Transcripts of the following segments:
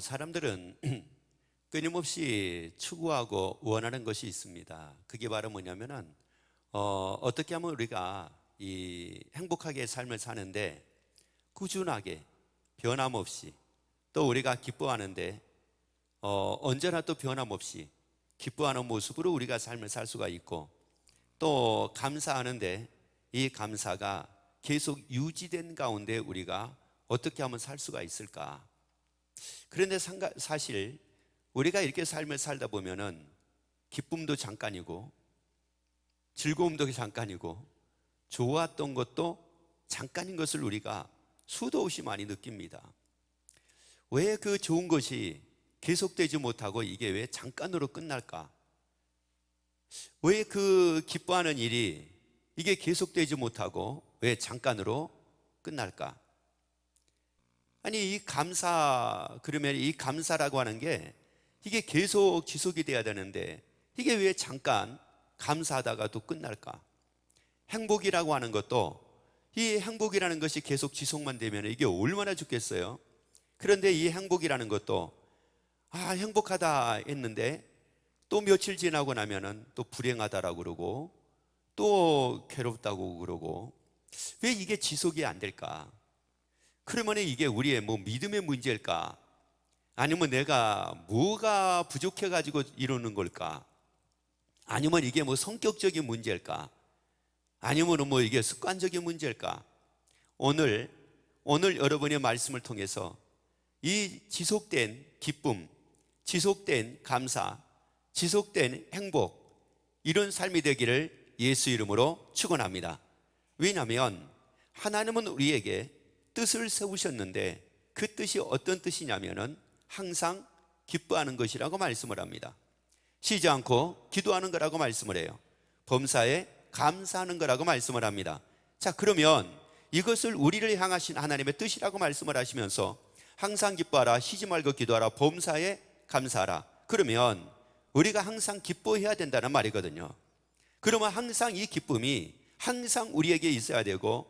사람들은 끊임없이 추구하고 원하는 것이 있습니다. 그게 바로 뭐냐면은 어떻게 하면 우리가 이 행복하게 삶을 사는데 꾸준하게 변함없이 또 우리가 기뻐하는데 언제나 또 변함없이 기뻐하는 모습으로 우리가 삶을 살 수가 있고 또 감사하는데 이 감사가 계속 유지된 가운데 우리가 어떻게 하면 살 수가 있을까? 그런데 사실 우리가 이렇게 삶을 살다 보면은 기쁨도 잠깐이고 즐거움도 잠깐이고 좋았던 것도 잠깐인 것을 우리가 수도 없이 많이 느낍니다. 왜 그 좋은 것이 계속되지 못하고 이게 왜 잠깐으로 끝날까? 왜 그 기뻐하는 일이 이게 계속되지 못하고 왜 잠깐으로 끝날까? 아니 그러면 이 감사라고 하는 게 이게 계속 지속이 돼야 되는데 이게 왜 잠깐 감사하다가 또 끝날까? 행복이라고 하는 것도 이 행복이라는 것이 계속 지속만 되면 이게 얼마나 좋겠어요? 그런데 이 행복이라는 것도 행복하다 했는데 또 며칠 지나고 나면은 또 불행하다라고 그러고 또 괴롭다고 그러고 왜 이게 지속이 안 될까? 그러면 이게 우리의 믿음의 문제일까? 아니면 내가 뭐가 부족해 가지고 이러는 걸까? 아니면 이게 성격적인 문제일까? 아니면 이게 습관적인 문제일까? 오늘 여러분의 말씀을 통해서 이 지속된 기쁨, 지속된 감사, 지속된 행복, 이런 삶이 되기를 예수 이름으로 축원합니다. 왜냐하면 하나님은 우리에게 뜻을 세우셨는데 그 뜻이 어떤 뜻이냐면은 항상 기뻐하는 것이라고 말씀을 합니다. 쉬지 않고 기도하는 거라고 말씀을 해요. 범사에 감사하는 거라고 말씀을 합니다. 자, 그러면 이것을 우리를 향하신 하나님의 뜻이라고 말씀을 하시면서 항상 기뻐하라, 쉬지 말고 기도하라, 범사에 감사하라. 그러면 우리가 항상 기뻐해야 된다는 말이거든요. 그러면 항상 이 기쁨이 항상 우리에게 있어야 되고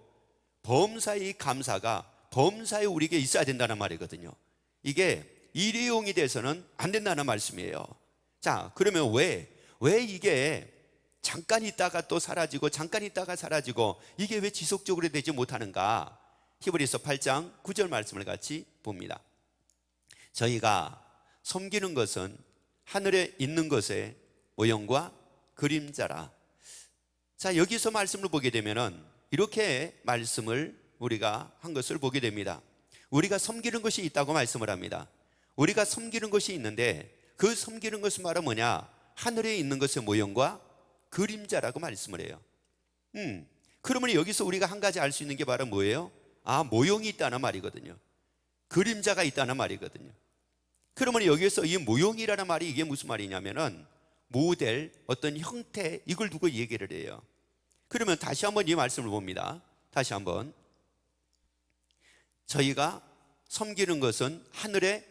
범사의 감사가 범사에 우리에게 있어야 된다는 말이거든요. 이게 일회용이 돼서는 안 된다는 말씀이에요. 자, 그러면 왜 이게 잠깐 있다가 또 사라지고 잠깐 있다가 사라지고 이게 왜 지속적으로 되지 못하는가? 히브리서 8장 9절 말씀을 같이 봅니다. 저희가 섬기는 것은 하늘에 있는 것의 모형과 그림자라. 자, 여기서 말씀을 보게 되면은 이렇게 말씀을 우리가 한 것을 보게 됩니다. 우리가 섬기는 것이 있다고 말씀을 합니다. 우리가 섬기는 것이 있는데 그 섬기는 것은 바로 뭐냐? 하늘에 있는 것의 모형과 그림자라고 말씀을 해요. 그러면 여기서 우리가 한 가지 알 수 있는 게 바로 뭐예요? 모형이 있다는 말이거든요. 그림자가 있다는 말이거든요. 그러면 여기서 이 모형이라는 말이 이게 무슨 말이냐면은 모델, 어떤 형태, 이걸 두고 얘기를 해요. 그러면 다시 한번 이 말씀을 봅니다. 다시 한번. 저희가 섬기는 것은 하늘에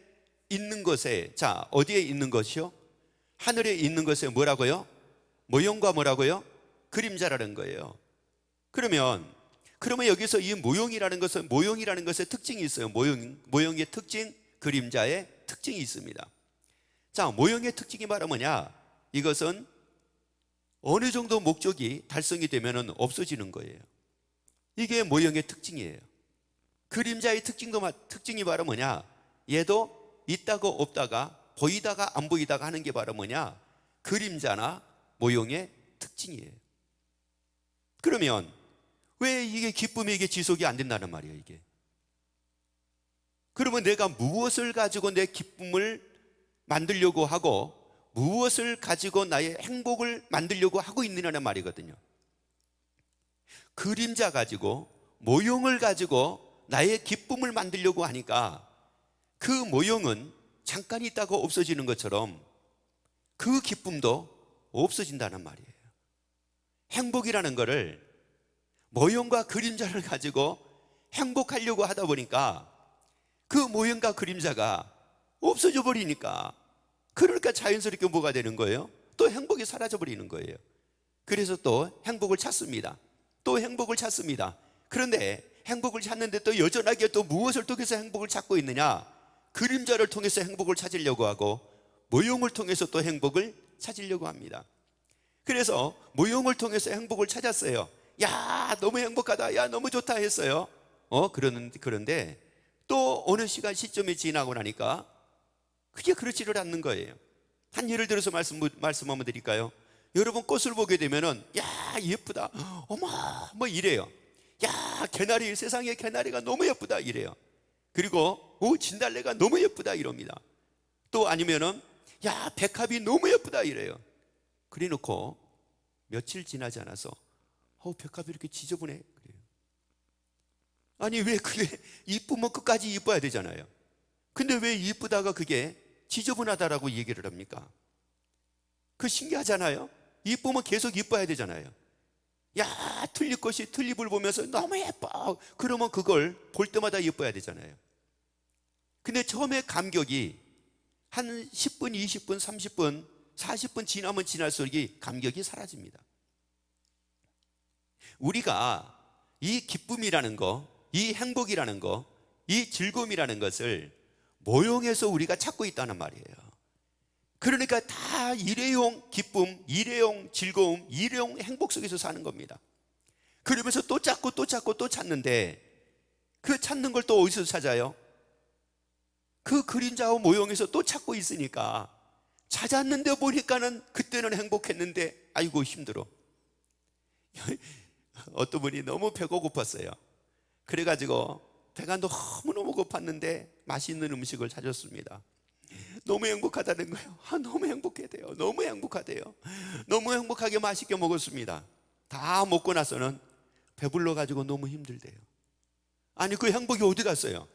있는 것에, 자, 어디에 있는 것이요? 하늘에 있는 것에 뭐라고요? 모형과 뭐라고요? 그림자라는 거예요. 그러면 여기서 이 모형이라는 것의 특징이 있어요. 모형의 특징, 그림자의 특징이 있습니다. 자, 모형의 특징이 바로 뭐냐? 이것은 어느 정도 목적이 달성이 되면 없어지는 거예요. 이게 모형의 특징이에요. 그림자의 특징이 바로 뭐냐? 얘도 있다가 없다가 보이다가 안 보이다가 하는 게 바로 뭐냐? 그림자나 모형의 특징이에요. 그러면 왜 이게 기쁨이 이게 지속이 안 된다는 말이에요, 이게? 그러면 내가 무엇을 가지고 내 기쁨을 만들려고 하고 무엇을 가지고 나의 행복을 만들려고 하고 있느냐는 말이거든요. 그림자 가지고 모형을 가지고 나의 기쁨을 만들려고 하니까 그 모형은 잠깐 있다가 없어지는 것처럼 그 기쁨도 없어진다는 말이에요. 행복이라는 거를 모형과 그림자를 가지고 행복하려고 하다 보니까 그 모형과 그림자가 없어져 버리니까 그러니까 자연스럽게 뭐가 되는 거예요? 또 행복이 사라져 버리는 거예요. 그래서 또 행복을 찾습니다. 또 행복을 찾습니다. 그런데 행복을 찾는데 또 여전하게 또 무엇을 통해서 행복을 찾고 있느냐? 그림자를 통해서 행복을 찾으려고 하고 모형을 통해서 또 행복을 찾으려고 합니다. 그래서 모형을 통해서 행복을 찾았어요. 야, 너무 행복하다, 야, 너무 좋다 했어요. 그런데 또 어느 시점이 지나고 나니까 그게 그렇지를 않는 거예요. 한 예를 들어서 말씀 한번 드릴까요? 여러분, 꽃을 보게 되면은 야, 예쁘다, 어머, 뭐 이래요. 야, 개나리, 세상에 개나리가 너무 예쁘다 이래요. 그리고 진달래가 너무 예쁘다 이럽니다. 또 아니면은 야, 백합이 너무 예쁘다 이래요. 그래 놓고 며칠 지나지 않아서 백합이 이렇게 지저분해 그래요. 아니, 왜 그게 이쁘면 끝까지 이뻐야 되잖아요. 근데 왜 이쁘다가 그게 지저분하다라고 얘기를 합니까? 그 신기하잖아요. 이쁘면 계속 이뻐야 되잖아요. 야, 튤립꽃이 튤립을 보면서 너무 예뻐, 그러면 그걸 볼 때마다 예뻐야 되잖아요. 근데 처음에 감격이 한 10분, 20분, 30분, 40분 지나면 지날수록 이 감격이 사라집니다. 우리가 이 기쁨이라는 거, 이 행복이라는 거, 이 즐거움이라는 것을 모형에서 우리가 찾고 있다는 말이에요. 그러니까 다 일회용 기쁨, 일회용 즐거움, 일회용 행복 속에서 사는 겁니다. 그러면서 또 찾고 또 찾고 또 찾는데, 그 찾는 걸 또 어디서 찾아요? 그 그림자와 모형에서 또 찾고 있으니까, 찾았는데 보니까는 그때는 행복했는데 아이고 힘들어. 어떤 분이 너무 배가 고팠어요. 그래가지고 배가 너무너무 고팠는데 맛있는 음식을 사줬습니다. 너무 행복하다는 거예요. 너무 행복하대요. 너무 행복하대요. 너무 행복하게 맛있게 먹었습니다. 다 먹고 나서는 배불러가지고 너무 힘들대요. 아니, 그 행복이 어디 갔어요?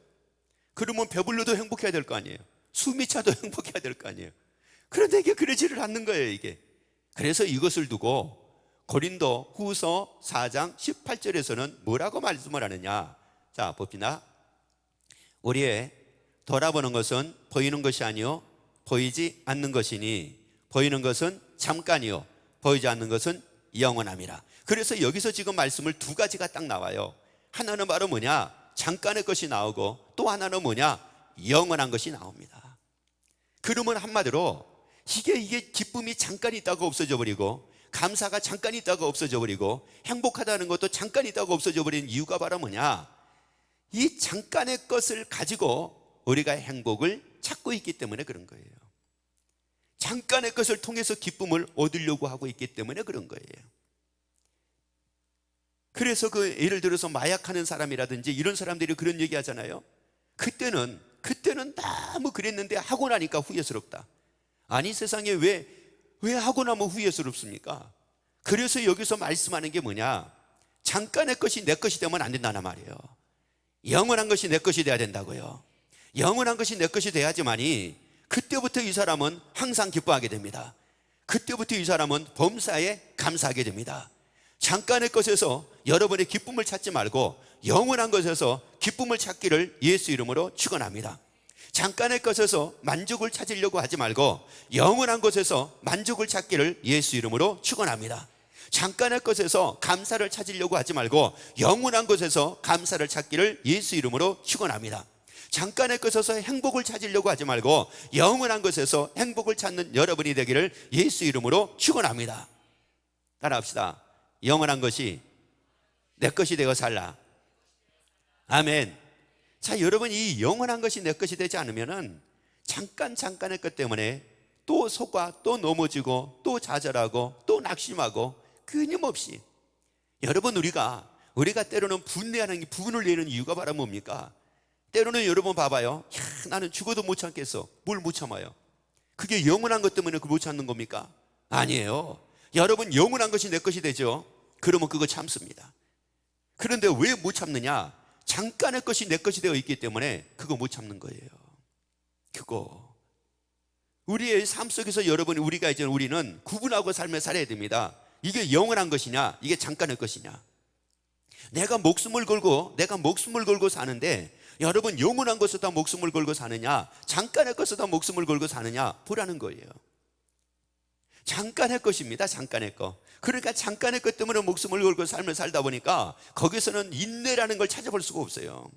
그러면 배불러도 행복해야 될 거 아니에요. 숨이 차도 행복해야 될 거 아니에요. 그런데 이게 그러지를 않는 거예요, 이게. 그래서 이것을 두고 고린도 후서 4장 18절에서는 뭐라고 말씀을 하느냐. 자, 봅시다. 우리의 돌아보는 것은 보이는 것이 아니요 보이지 않는 것이니, 보이는 것은 잠깐이요 보이지 않는 것은 영원함이라. 그래서 여기서 지금 말씀을 두 가지가 딱 나와요. 하나는 바로 뭐냐, 잠깐의 것이 나오고, 또 하나는 뭐냐, 영원한 것이 나옵니다. 그러면 한마디로 이게 기쁨이 잠깐 있다가 없어져 버리고, 감사가 잠깐 있다가 없어져 버리고, 행복하다는 것도 잠깐 있다가 없어져 버린 이유가 바로 뭐냐, 이 잠깐의 것을 가지고 우리가 행복을 찾고 있기 때문에 그런 거예요. 잠깐의 것을 통해서 기쁨을 얻으려고 하고 있기 때문에 그런 거예요. 그래서 예를 들어서 마약하는 사람이라든지 이런 사람들이 그런 얘기 하잖아요. 그때는 너무 그랬는데 하고 나니까 후회스럽다. 아니, 세상에 왜 하고 나면 후회스럽습니까? 그래서 여기서 말씀하는 게 뭐냐, 잠깐의 것이 내 것이 되면 안 된다는 말이에요. 영원한 것이 내 것이 돼야 된다고요. 영원한 것이 내 것이 돼야지만이 그때부터 이 사람은 항상 기뻐하게 됩니다. 그때부터 이 사람은 범사에 감사하게 됩니다. 잠깐의 것에서 여러분의 기쁨을 찾지 말고 영원한 것에서 기쁨을 찾기를 예수 이름으로 축원합니다. 잠깐의 것에서 만족을 찾으려고 하지 말고 영원한 것에서 만족을 찾기를 예수 이름으로 축원합니다. 잠깐의 것에서 감사를 찾으려고 하지 말고 영원한 것에서 감사를 찾기를 예수 이름으로 축원합니다. 잠깐의 것에서 행복을 찾으려고 하지 말고 영원한 것에서 행복을 찾는 여러분이 되기를 예수 이름으로 축원합니다. 따라합시다. 영원한 것이 내 것이 되어 살라. 아멘. 자, 여러분, 이 영원한 것이 내 것이 되지 않으면은 잠깐의 것 때문에 또 속아, 또 넘어지고, 또 좌절하고, 또 낙심하고, 끊임없이. 여러분, 우리가 때로는 분을 내는 이유가 바로 뭡니까? 때로는 여러분 봐봐요. 나는 죽어도 못 참겠어. 뭘 못 참아요? 그게 영원한 것 때문에 못 참는 겁니까? 아니에요. 여러분, 영원한 것이 내 것이 되죠. 그러면 그거 참습니다. 그런데 왜 못 참느냐? 잠깐의 것이 내 것이 되어 있기 때문에 그거 못 참는 거예요. 그거 우리의 삶 속에서 우리는 구분하고 삶을 살아야 됩니다. 이게 영원한 것이냐, 이게 잠깐의 것이냐. 내가 목숨을 걸고 사는데, 여러분, 영원한 것에다 목숨을 걸고 사느냐, 잠깐의 것에다 목숨을 걸고 사느냐, 보라는 거예요. 잠깐의 것입니다. 잠깐의 것. 그러니까 잠깐의 것 때문에 목숨을 걸고 삶을 살다 보니까 거기서는 인내라는 걸 찾아볼 수가 없어요.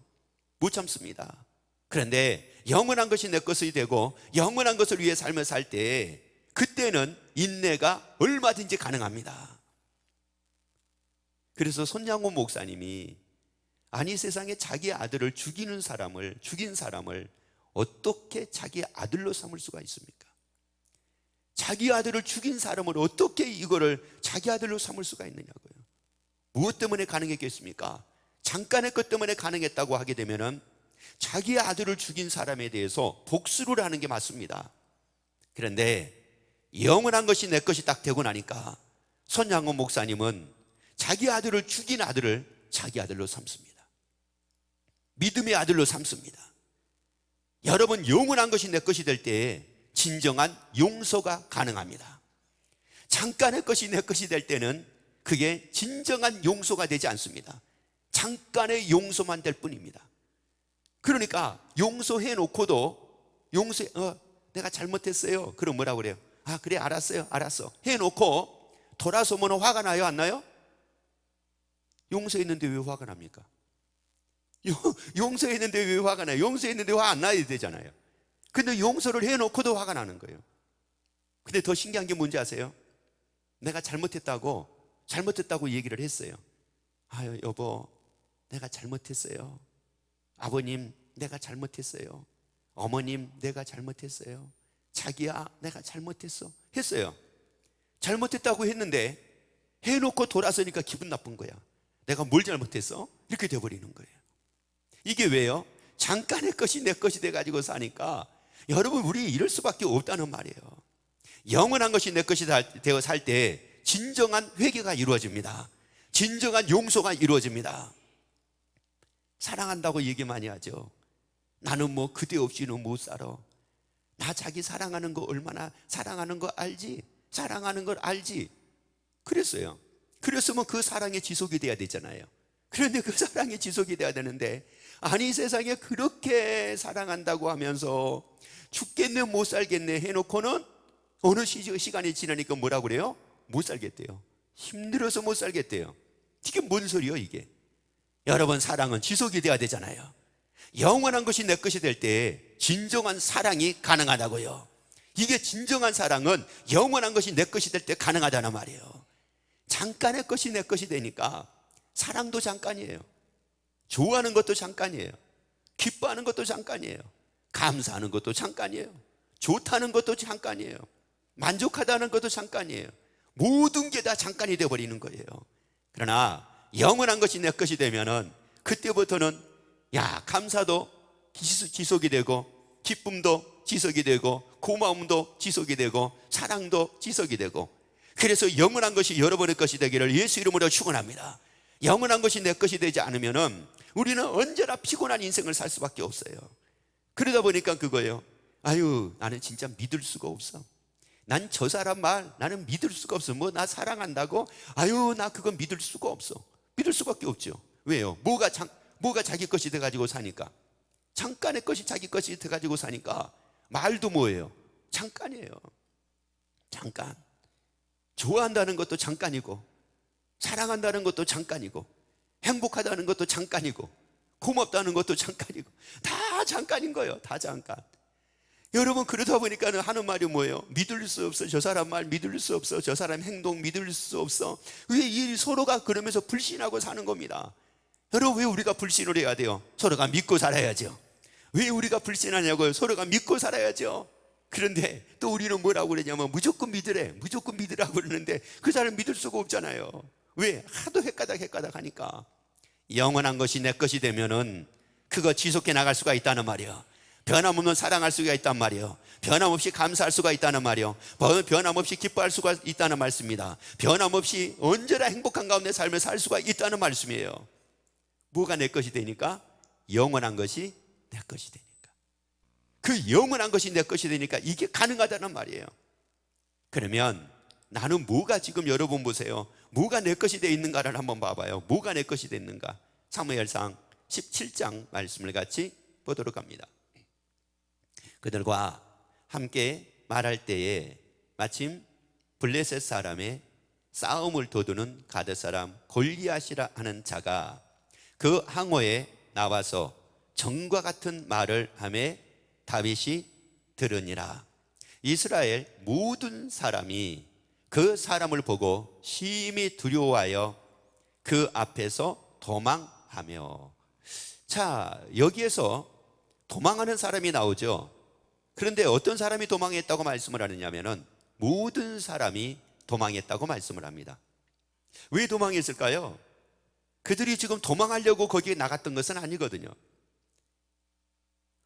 못 참습니다. 그런데 영원한 것이 내 것이 되고 영원한 것을 위해 삶을 살 때, 그때는 인내가 얼마든지 가능합니다. 그래서 손양호 목사님이, 아니 세상에 자기 아들을 죽인 사람을 어떻게 자기 아들로 삼을 수가 있습니까? 자기 아들을 죽인 사람을 어떻게 이거를 자기 아들로 삼을 수가 있느냐고요. 무엇 때문에 가능했겠습니까? 잠깐의 것 때문에 가능했다고 하게 되면은 자기 아들을 죽인 사람에 대해서 복수를 하는 게 맞습니다. 그런데 영원한 것이 내 것이 딱 되고 나니까 손양호 목사님은 자기 아들을 죽인 아들을 자기 아들로 삼습니다. 믿음의 아들로 삼습니다. 여러분, 영원한 것이 내 것이 될 때에 진정한 용서가 가능합니다. 잠깐의 것이 내 것이 될 때는 그게 진정한 용서가 되지 않습니다. 잠깐의 용서만 될 뿐입니다. 그러니까 용서해 놓고도 내가 잘못했어요. 그럼 뭐라고 그래요? 아, 그래, 알았어요, 알았어 해 놓고 돌아서면 화가 나요, 안 나요? 용서했는데 왜 화가 납니까? 용서했는데 왜 화가 나요? 용서했는데 화 안 나야 되잖아요. 근데 용서를 해 놓고도 화가 나는 거예요. 근데 더 신기한 게 뭔지 아세요? 내가 잘못했다고 얘기를 했어요. 아유, 여보, 내가 잘못했어요. 아버님, 내가 잘못했어요. 어머님, 내가 잘못했어요. 자기야, 내가 잘못했어 했어요. 잘못했다고 했는데 해놓고 돌아서니까 기분 나쁜 거야. 내가 뭘 잘못했어? 이렇게 돼버리는 거예요. 이게 왜요? 잠깐의 것이 내 것이 돼가지고 사니까, 여러분, 우리 이럴 수밖에 없다는 말이에요. 영원한 것이 내 것이 되어 살 때 진정한 회개가 이루어집니다. 진정한 용서가 이루어집니다. 사랑한다고 얘기 많이 하죠. 나는 뭐 그대 없이는 못 살아. 나 자기 사랑하는 거 얼마나 사랑하는 거 알지? 사랑하는 걸 알지? 그랬어요. 그랬으면 그 사랑이 지속이 돼야 되잖아요. 그런데 그 사랑이 지속이 돼야 되는데, 아니 세상에 그렇게 사랑한다고 하면서 죽겠네 못 살겠네 해놓고는 어느 시간이 지나니까 뭐라고 그래요? 못 살겠대요. 힘들어서 못 살겠대요. 이게 뭔 소리예요 이게? 여러분, 사랑은 지속이 돼야 되잖아요. 영원한 것이 내 것이 될 때 진정한 사랑이 가능하다고요. 이게 진정한 사랑은 영원한 것이 내 것이 될 때 가능하다는 말이에요. 잠깐의 것이 내 것이 되니까 사랑도 잠깐이에요. 좋아하는 것도 잠깐이에요. 기뻐하는 것도 잠깐이에요. 감사하는 것도 잠깐이에요. 좋다는 것도 잠깐이에요. 만족하다는 것도 잠깐이에요. 모든 게 다 잠깐이 되어버리는 거예요. 그러나 영원한 것이 내 것이 되면은 그때부터는 감사도 지속이 되고, 기쁨도 지속이 되고, 고마움도 지속이 되고, 사랑도 지속이 되고, 그래서 영원한 것이 여러분의 것이 되기를 예수 이름으로 축원합니다. 영원한 것이 내 것이 되지 않으면은 우리는 언제나 피곤한 인생을 살 수밖에 없어요. 그러다 보니까 그거예요. 아유, 나는 진짜 믿을 수가 없어. 난 저 사람 말 나는 믿을 수가 없어. 뭐 나 사랑한다고? 아유, 나 그건 믿을 수가 없어. 믿을 수밖에 없죠. 왜요? 뭐가 자기 것이 돼가지고 사니까. 잠깐의 것이 자기 것이 돼가지고 사니까 말도 뭐예요? 잠깐이에요. 잠깐. 좋아한다는 것도 잠깐이고, 사랑한다는 것도 잠깐이고, 행복하다는 것도 잠깐이고, 고맙다는 것도 잠깐이고, 다 잠깐인 거예요. 다 잠깐. 여러분, 그러다 보니까 하는 말이 뭐예요? 믿을 수 없어. 저 사람 말 믿을 수 없어. 저 사람 행동 믿을 수 없어. 왜 이 서로가 그러면서 불신하고 사는 겁니다. 여러분, 왜 우리가 불신을 해야 돼요? 서로가 믿고 살아야죠. 왜 우리가 불신하냐고요? 서로가 믿고 살아야죠. 그런데 또 우리는 뭐라고 그러냐면 무조건 믿으래, 무조건 믿으라고 그러는데 그 사람 믿을 수가 없잖아요. 왜? 하도 헷가닥 하니까. 영원한 것이 내 것이 되면은 그거 지속해 나갈 수가 있다는 말이에요. 변함없는 사랑할 수가 있단 말이에요. 변함없이 감사할 수가 있다는 말이에요. 변함없이 기뻐할 수가 있다는 말씀입니다. 변함없이 언제나 행복한 가운데 삶을 살 수가 있다는 말씀이에요. 뭐가 내 것이 되니까? 영원한 것이 내 것이 되니까. 그 영원한 것이 내 것이 되니까 이게 가능하다는 말이에요. 그러면 나는 뭐가 지금, 여러분 보세요, 뭐가 내 것이 되어 있는가를 한번 봐봐요. 뭐가 내 것이 됐는가? 사무엘상 17장 말씀을 같이 보도록 합니다. 그들과 함께 말할 때에 마침 블레셋 사람의 싸움을 도두는 가드 사람 골리앗이라 하는 자가 그 항오에 나와서 정과 같은 말을 하며 다윗이 들으니라. 이스라엘 모든 사람이 그 사람을 보고 심히 두려워하여 그 앞에서 도망하며. 자, 여기에서 도망하는 사람이 나오죠. 그런데 어떤 사람이 도망했다고 말씀을 하느냐면은 모든 사람이 도망했다고 말씀을 합니다. 왜 도망했을까요? 그들이 지금 도망하려고 거기에 나갔던 것은 아니거든요.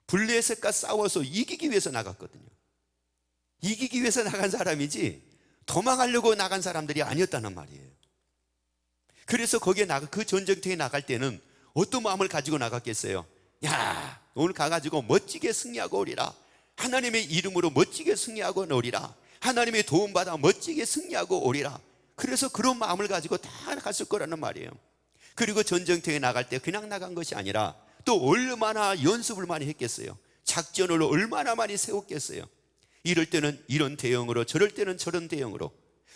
블레셋과 싸워서 이기기 위해서 나갔거든요. 이기기 위해서 나간 사람이지 도망하려고 나간 사람들이 아니었다는 말이에요. 그래서 거기에 그 전쟁터에 나갈 때는 어떤 마음을 가지고 나갔겠어요? 야, 오늘 가가지고 멋지게 승리하고 오리라. 하나님의 이름으로 멋지게 승리하고 오리라. 하나님의 도움받아 멋지게 승리하고 오리라. 그래서 그런 마음을 가지고 다 갔을 거라는 말이에요. 그리고 전쟁터에 나갈 때 그냥 나간 것이 아니라 또 얼마나 연습을 많이 했겠어요. 작전을 얼마나 많이 세웠겠어요. 이럴 때는 이런 대형으로, 저럴 때는 저런 대형으로,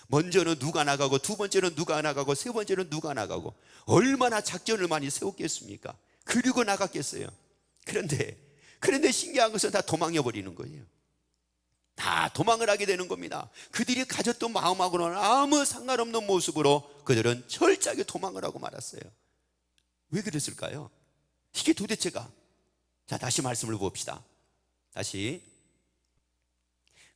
먼저는 누가 나가고 두 번째는 누가 나가고 세 번째는 누가 나가고, 얼마나 작전을 많이 세웠겠습니까? 그리고 나갔겠어요. 그런데 신기한 것은 다 도망해 버리는 거예요. 다 도망을 하게 되는 겁니다. 그들이 가졌던 마음하고는 아무 상관없는 모습으로 그들은 철저하게 도망을 하고 말았어요. 왜 그랬을까요? 이게 도대체가. 자, 다시 말씀을 봅시다. 다시.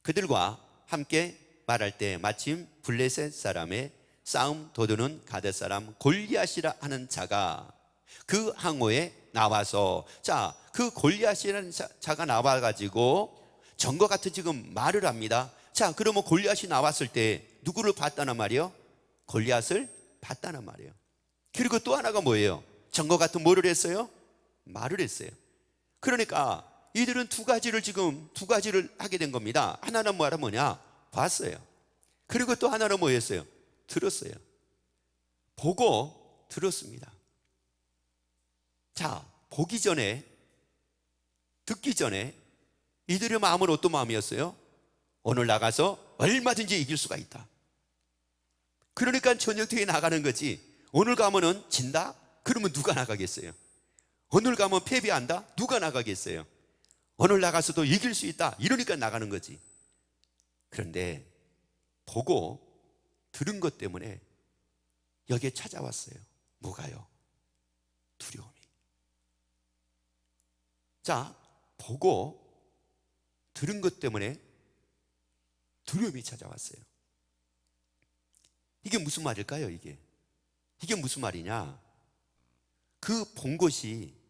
그들과 함께 말할 때 마침 블레셋 사람의 싸움 도두는 가드 사람 골리앗이라 하는 자가 그 항오에 나와서, 자, 그 골리앗이라는 자가 나와가지고 전과 같은 지금 말을 합니다. 자, 그러면 골리앗이 나왔을 때 누구를 봤다는 말이에요? 골리앗을 봤다는 말이에요. 그리고 또 하나가 뭐예요? 전과 같은 뭐를 했어요? 말을 했어요. 그러니까 이들은 두 가지를 하게 된 겁니다. 하나는 뭐냐? 봤어요. 그리고 또 하나는 뭐였어요? 들었어요. 보고 들었습니다. 자, 보기 전에, 듣기 전에 이들의 마음은 어떤 마음이었어요? 오늘 나가서 얼마든지 이길 수가 있다. 그러니까 전쟁터에 나가는 거지. 오늘 가면은 진다? 그러면 누가 나가겠어요? 오늘 가면 패배한다? 누가 나가겠어요? 오늘 나가서도 이길 수 있다, 이러니까 나가는 거지. 그런데 보고 들은 것 때문에 여기에 찾아왔어요. 뭐가요? 두려움이. 자, 보고 들은 것 때문에 두려움이 찾아왔어요. 이게 무슨 말일까요? 이게 무슨 말이냐? 그 본 것이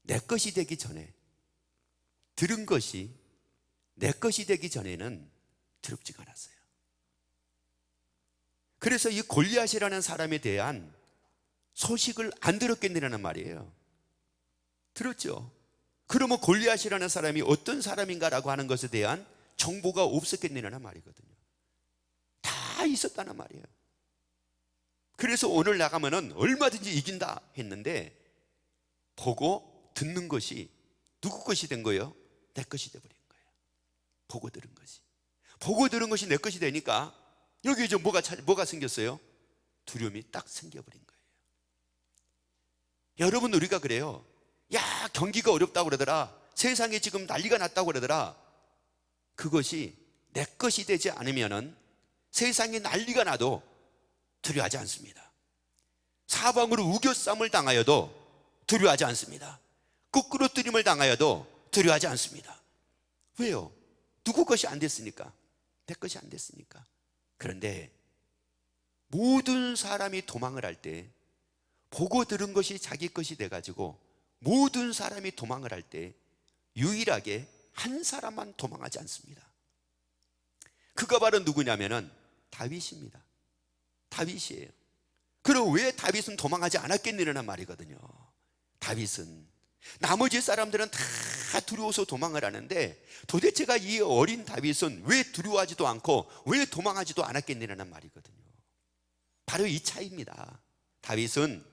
내 것이 되기 전에, 들은 것이 내 것이 되기 전에는 두렵지가 않았어요. 그래서 이 골리앗이라는 사람에 대한 소식을 안 들었겠느냐는 말이에요. 들었죠. 그러면 골리앗이라는 사람이 어떤 사람인가라고 하는 것에 대한 정보가 없었겠느냐는 말이거든요. 다 있었다는 말이에요. 그래서 오늘 나가면은 얼마든지 이긴다 했는데, 보고 듣는 것이 누구 것이 된 거예요? 내 것이 돼버린 거예요. 보고 들은 것이. 보고 들은 것이 내 것이 되니까 여기 이제 뭐가 생겼어요? 두려움이 딱 생겨버린 거예요. 여러분, 우리가 그래요. 야, 경기가 어렵다고 그러더라. 세상에 지금 난리가 났다고 그러더라. 그것이 내 것이 되지 않으면은 세상에 난리가 나도 두려워하지 않습니다. 사방으로 우겨쌈을 당하여도 두려워하지 않습니다. 끄끄러뜨림을 당하여도 두려워하지 않습니다. 왜요? 누구 것이 안 됐으니까. 내 것이 안 됐으니까. 그런데 모든 사람이 도망을 할 때, 보고 들은 것이 자기 것이 돼가지고 모든 사람이 도망을 할 때 유일하게 한 사람만 도망하지 않습니다. 그가 바로 누구냐면은 다윗입니다. 다윗이에요. 그럼 왜 다윗은 도망하지 않았겠느냐는 말이거든요. 다윗은, 나머지 사람들은 다 두려워서 도망을 하는데 도대체가 이 어린 다윗은 왜 두려워하지도 않고 왜 도망하지도 않았겠느냐는 말이거든요. 바로 이 차이입니다. 다윗은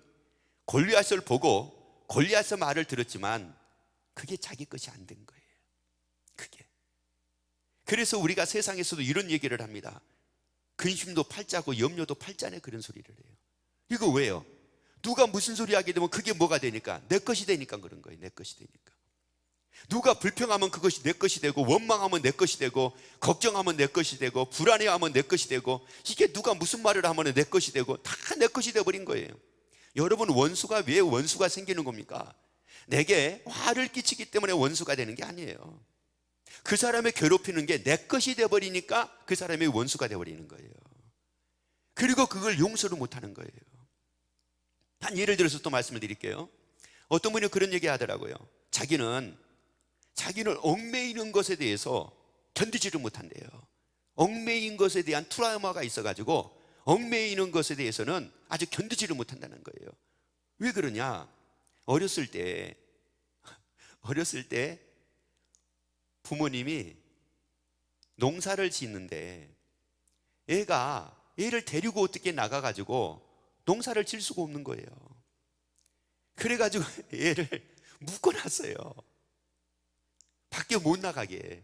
골리앗을 보고 골리앗의 말을 들었지만 그게 자기 것이 안 된 거예요. 그게. 그래서 우리가 세상에서도 이런 얘기를 합니다. 근심도 팔자고 염려도 팔자네, 그런 소리를 해요. 이거 왜요? 누가 무슨 소리 하게 되면 그게 뭐가 되니까? 내 것이 되니까 그런 거예요. 내 것이 되니까. 누가 불평하면 그것이 내 것이 되고, 원망하면 내 것이 되고, 걱정하면 내 것이 되고, 불안해하면 내 것이 되고, 이게 누가 무슨 말을 하면 내 것이 되고, 다 내 것이 되어버린 거예요. 여러분, 원수가 왜 원수가 생기는 겁니까? 내게 화를 끼치기 때문에 원수가 되는 게 아니에요. 그 사람을 괴롭히는 게 내 것이 되어버리니까 그 사람이 원수가 되어버리는 거예요. 그리고 그걸 용서를 못하는 거예요. 한 예를 들어서 또 말씀을 드릴게요. 어떤 분이 그런 얘기 하더라고요. 자기는 얽매이는 것에 대해서 견디지를 못한대요. 얽매인 것에 대한 트라우마가 있어가지고 얽매이는 것에 대해서는 아주 견디지를 못한다는 거예요. 왜 그러냐? 어렸을 때 부모님이 농사를 짓는데 애를 데리고 어떻게 나가가지고 농사를 질 수가 없는 거예요. 그래가지고 애를 묶어놨어요. 밖에 못 나가게.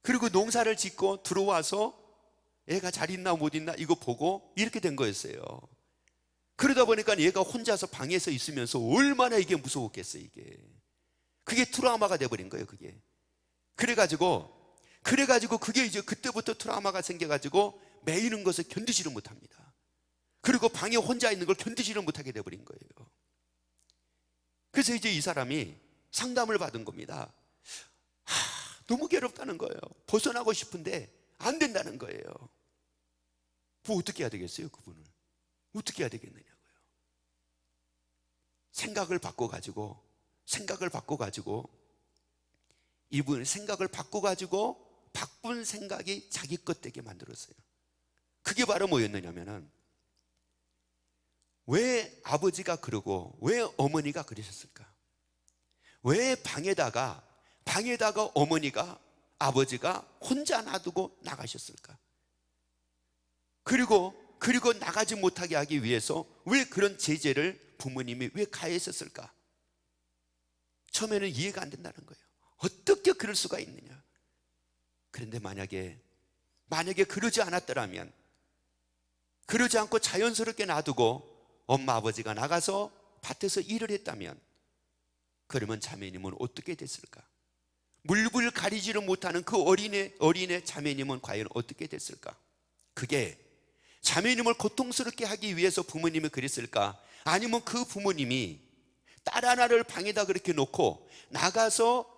그리고 농사를 짓고 들어와서 애가 잘 있나 못 있나 이거 보고 이렇게 된 거였어요. 그러다 보니까 얘가 혼자서 방에서 있으면서 얼마나 이게 무서웠겠어요. 그게 트라우마가 돼버린 거예요. 그래가지고 그게 이제 그때부터 트라우마가 생겨가지고 매이는 것을 견디지를 못합니다. 그리고 방에 혼자 있는 걸 견디지를 못하게 돼버린 거예요. 그래서 이제 이 사람이 상담을 받은 겁니다. 너무 괴롭다는 거예요. 벗어나고 싶은데 안 된다는 거예요. 뭐 어떻게 해야 되겠어요? 그분을 어떻게 해야 되겠느냐고요. 생각을 바꿔가지고 이분 생각을 바꿔가지고 바꾼 생각이 자기 것 되게 만들었어요. 그게 바로 뭐였느냐면은, 왜 아버지가 그러고 왜 어머니가 그러셨을까? 왜 방에다가 어머니가 아버지가 혼자 놔두고 나가셨을까? 그리고 나가지 못하게 하기 위해서 왜 그런 제재를 부모님이 왜 가했었을까? 처음에는 이해가 안 된다는 거예요. 어떻게 그럴 수가 있느냐? 그런데 만약에 그러지 않았더라면, 그러지 않고 자연스럽게 놔두고 엄마 아버지가 나가서 밭에서 일을 했다면, 그러면 자매님은 어떻게 됐을까? 물불 가리지를 못하는 그 어린애 자매님은 과연 어떻게 됐을까? 그게 자매님을 고통스럽게 하기 위해서 부모님이 그랬을까? 아니면 그 부모님이 딸 하나를 방에다 그렇게 놓고 나가서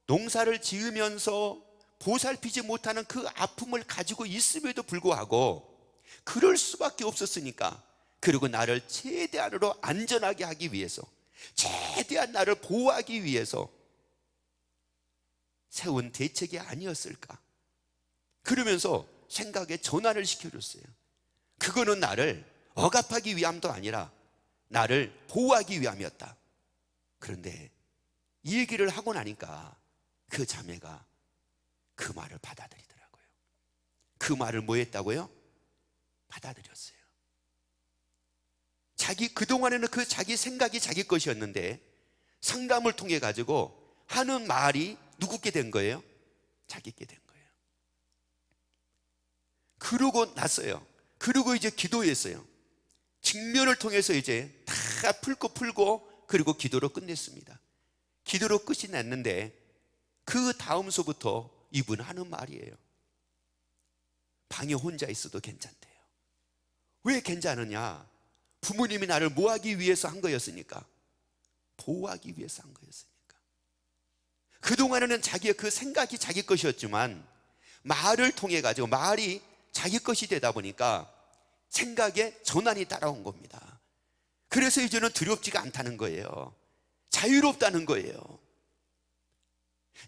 농사를 지으면서 보살피지 못하는 그 아픔을 가지고 있음에도 불구하고 그럴 수밖에 없었으니까, 그리고 나를 최대한으로 안전하게 하기 위해서, 최대한 나를 보호하기 위해서 세운 대책이 아니었을까? 그러면서 생각에 전환을 시켜줬어요. 그거는 나를 억압하기 위함도 아니라 나를 보호하기 위함이었다. 그런데 이 얘기를 하고 나니까 그 자매가 그 말을 받아들이더라고요. 그 말을 뭐 했다고요? 받아들였어요. 그동안에는 그 자기 생각이 자기 것이었는데 상담을 통해 가지고 하는 말이 누구께 된 거예요? 자기께 된 거예요. 그러고 났어요. 그리고 이제 기도했어요. 직면을 통해서 이제 다 풀고 그리고 기도로 끝냈습니다. 기도로 끝이 났는데 그 다음서부터 이분 하는 말이에요. 방에 혼자 있어도 괜찮대요. 왜 괜찮으냐? 부모님이 나를 뭐 하기 위해서 한 거였으니까, 보호하기 위해서 한 거였으니까. 그동안에는 자기의 그 생각이 자기 것이었지만 말을 통해 가지고 말이 자기 것이 되다 보니까 생각에 전환이 따라온 겁니다. 그래서 이제는 두렵지가 않다는 거예요. 자유롭다는 거예요.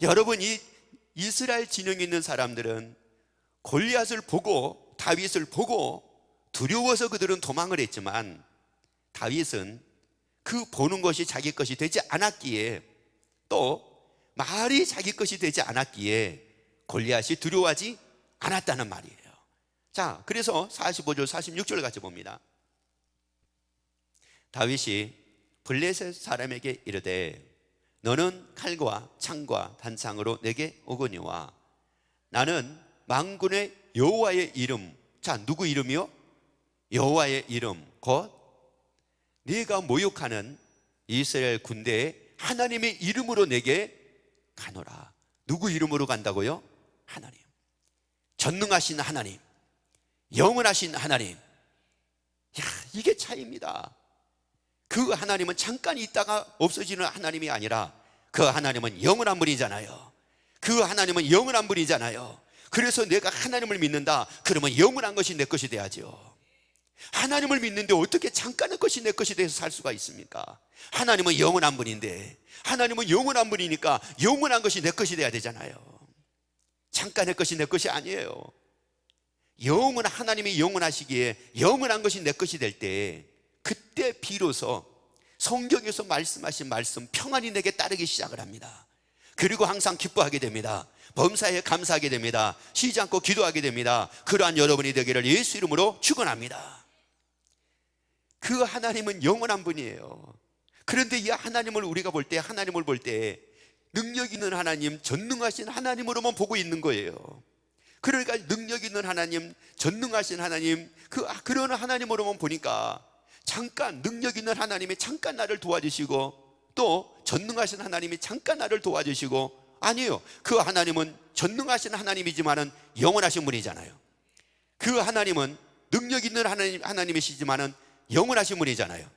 여러분, 이 이스라엘 진영에 있는 사람들은 골리앗을 보고 다윗을 보고 두려워서 그들은 도망을 했지만, 다윗은 그 보는 것이 자기 것이 되지 않았기에, 또 말이 자기 것이 되지 않았기에 골리앗이 두려워하지 않았다는 말이에요. 자, 그래서 45절 46절 같이 봅니다. 다윗이 블레셋 사람에게 이르되 너는 칼과 창과 단창으로 내게 오거니와 나는 만군의 여호와의 이름, 자, 누구 이름이요? 여호와의 이름 곧 네가 모욕하는 이스라엘 군대에 하나님의 이름으로 내게 가노라. 누구 이름으로 간다고요? 하나님, 전능하신 하나님, 영원하신 하나님. 이게 차이입니다. 그 하나님은 잠깐 있다가 없어지는 하나님이 아니라 그 하나님은 영원한 분이잖아요. 그 하나님은 영원한 분이잖아요. 그래서 내가 하나님을 믿는다 그러면 영원한 것이 내 것이 돼야죠. 하나님을 믿는데 어떻게 잠깐의 것이 내 것이 돼서 살 수가 있습니까? 하나님은 영원한 분인데, 하나님은 영원한 분이니까 영원한 것이 내 것이 돼야 되잖아요. 잠깐의 것이 내 것이 아니에요. 하나님이 영원하시기에 영원한 것이 내 것이 될 때, 그때 비로소 성경에서 말씀하신 말씀 평안이 내게 따르기 시작을 합니다. 그리고 항상 기뻐하게 됩니다. 범사에 감사하게 됩니다. 쉬지 않고 기도하게 됩니다. 그러한 여러분이 되기를 예수 이름으로 축원합니다. 그 하나님은 영원한 분이에요. 그런데 이 하나님을 우리가 볼 때, 하나님을 볼 때 능력 있는 하나님, 전능하신 하나님으로만 보고 있는 거예요. 그러니까 능력 있는 하나님, 전능하신 하나님, 그런 하나님으로만 보니까 잠깐 능력 있는 하나님이 잠깐 나를 도와주시고, 또 전능하신 하나님이 잠깐 나를 도와주시고, 아니에요. 그 하나님은 전능하신 하나님이지만은 영원하신 분이잖아요. 그 하나님은 능력 있는 하나님이시지만은 영원하신 분이잖아요.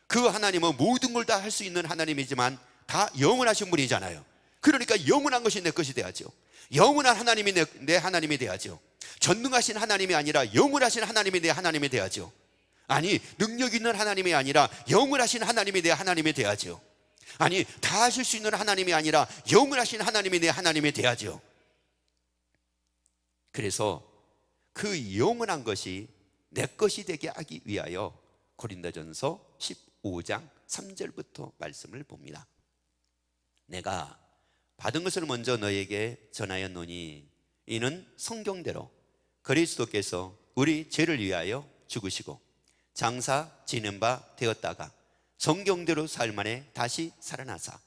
그 하나님은 모든 걸 다 할 수 있는 하나님이지만 다 영원하신 분이잖아요. 그러니까 영원한 것이 내 것이 돼야죠. 영원한 하나님이 내 하나님이 돼야죠. 전능하신 하나님이 아니라 영원하신 하나님이 내 하나님이 돼야죠. 아니, 능력 있는 하나님이 아니라 영원하신 하나님이 내 하나님이 돼야죠. 아니, 다 하실 수 있는 하나님이 아니라 영원하신 하나님이 내 하나님이 돼야죠. 그래서 그 영원한 것이 내 것이 되게 하기 위하여 고린도전서 15장 3절부터 말씀을 봅니다. 내가 받은 것을 먼저 너에게 전하였노니 이는 성경대로 그리스도께서 우리 죄를 위하여 죽으시고 장사 지낸 바 되었다가 성경대로 살만에 다시 살아나사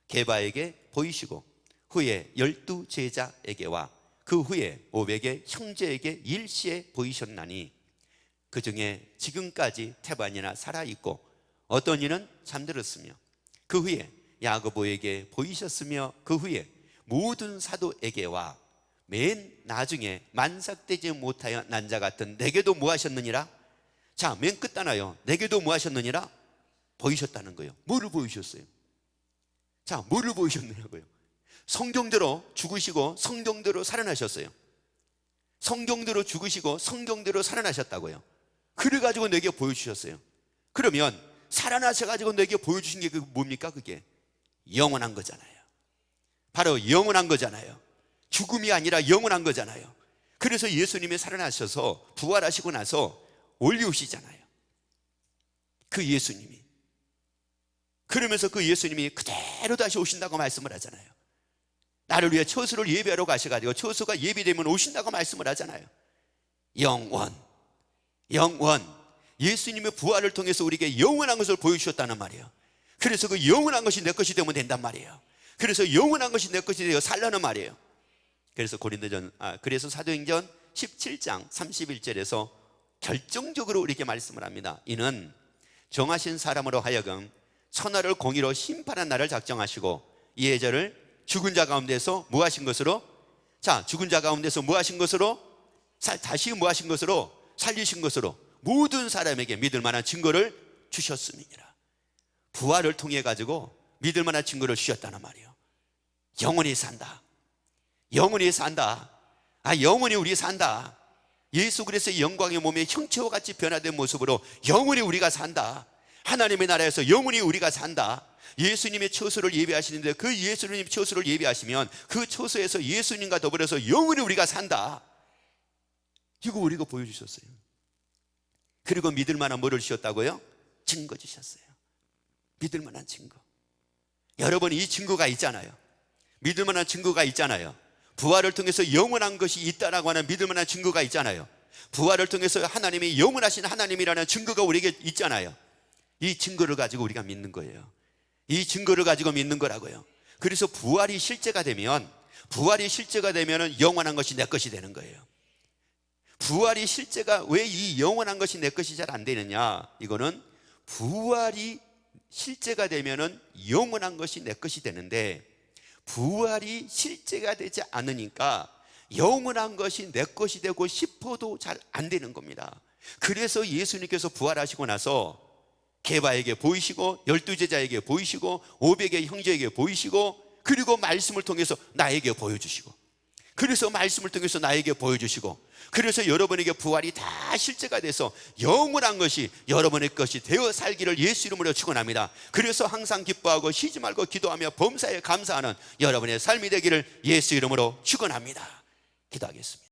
게바에게 보이시고 후에 12 제자에게와 그 후에 500의 형제에게 일시에 보이셨나니 그 중에 지금까지 태반이나 살아있고 어떤 이는 잠들었으며 그 후에 야고보에게 보이셨으며 그 후에 모든 사도에게와 맨 나중에 만삭되지 못하여 난 자 같은 내게도 뭐 하셨느니라? 자, 맨 끝 하나요. 내게도 뭐 하셨느니라? 보이셨다는 거예요. 뭐를 보이셨어요? 자, 뭐를 보이셨느냐고요? 성경대로 죽으시고 성경대로 살아나셨어요. 성경대로 죽으시고 성경대로 살아나셨다고요. 그래가지고 내게 보여주셨어요. 그러면 살아나셔가지고 내게 보여주신 게 뭡니까? 그게 영원한 거잖아요. 바로 영원한 거잖아요. 죽음이 아니라 영원한 거잖아요. 그래서 예수님이 살아나셔서 부활하시고 나서 올리우시잖아요. 그 예수님이. 그러면서 그 예수님이 그대로 다시 오신다고 말씀을 하잖아요. 나를 위해 처소를 예비하러 가셔가지고 처소가 예비되면 오신다고 말씀을 하잖아요. 영원. 예수님의 부활을 통해서 우리에게 영원한 것을 보여주셨다는 말이에요. 그래서 그 영원한 것이 내 것이 되면 된단 말이에요. 그래서 영원한 것이 내 것이 되어 살라는 말이에요. 그래서 사도행전 17장 31절에서 결정적으로 우리에게 말씀을 합니다. 이는 정하신 사람으로 하여금 천하를 공의로 심판한 날을 작정하시고 이 예절을 죽은 자 가운데서 뭐 하신 것으로? 자, 죽은 자 가운데서 뭐 하신 것으로? 다시 뭐 하신 것으로? 살리신 것으로 모든 사람에게 믿을 만한 증거를 주셨음이니라. 부활을 통해 가지고 믿을 만한 증거를 주셨다는 말이에요. 영원히 산다. 영원히 산다. 영원히 우리 산다. 예수 그리스도의 영광의 몸에 형체와 같이 변화된 모습으로 영원히 우리가 산다. 하나님의 나라에서 영원히 우리가 산다. 예수님의 처소를 예비하시는데 그 예수님 처소를 예비하시면 그 처소에서 예수님과 더불어서 영원히 우리가 산다. 이거 우리가 보여주셨어요. 그리고 믿을 만한 뭐를 주셨다고요? 증거 주셨어요. 믿을 만한 증거. 여러분, 이 증거가 있잖아요. 믿을 만한 증거가 있잖아요. 부활을 통해서 영원한 것이 있다라고 하는 믿을 만한 증거가 있잖아요. 부활을 통해서 하나님이 영원하신 하나님이라는 증거가 우리에게 있잖아요. 이 증거를 가지고 우리가 믿는 거예요. 이 증거를 가지고 믿는 거라고요. 그래서 부활이 실제가 되면 영원한 것이 내 것이 되는 거예요. 부활이 실제가 왜 이 영원한 것이 내 것이 잘 안 되느냐? 이거는 부활이 실제가 되면은 영원한 것이 내 것이 되는데, 부활이 실제가 되지 않으니까 영원한 것이 내 것이 되고 싶어도 잘 안 되는 겁니다. 그래서 예수님께서 부활하시고 나서 게바에게 보이시고 12제자에게 보이시고 500의 형제에게 보이시고, 그리고 말씀을 통해서 나에게 보여주시고, 그래서 말씀을 통해서 나에게 보여주시고, 그래서 여러분에게 부활이 다 실제가 돼서 영원한 것이 여러분의 것이 되어 살기를 예수 이름으로 축원합니다. 그래서 항상 기뻐하고 쉬지 말고 기도하며 범사에 감사하는 여러분의 삶이 되기를 예수 이름으로 축원합니다. 기도하겠습니다.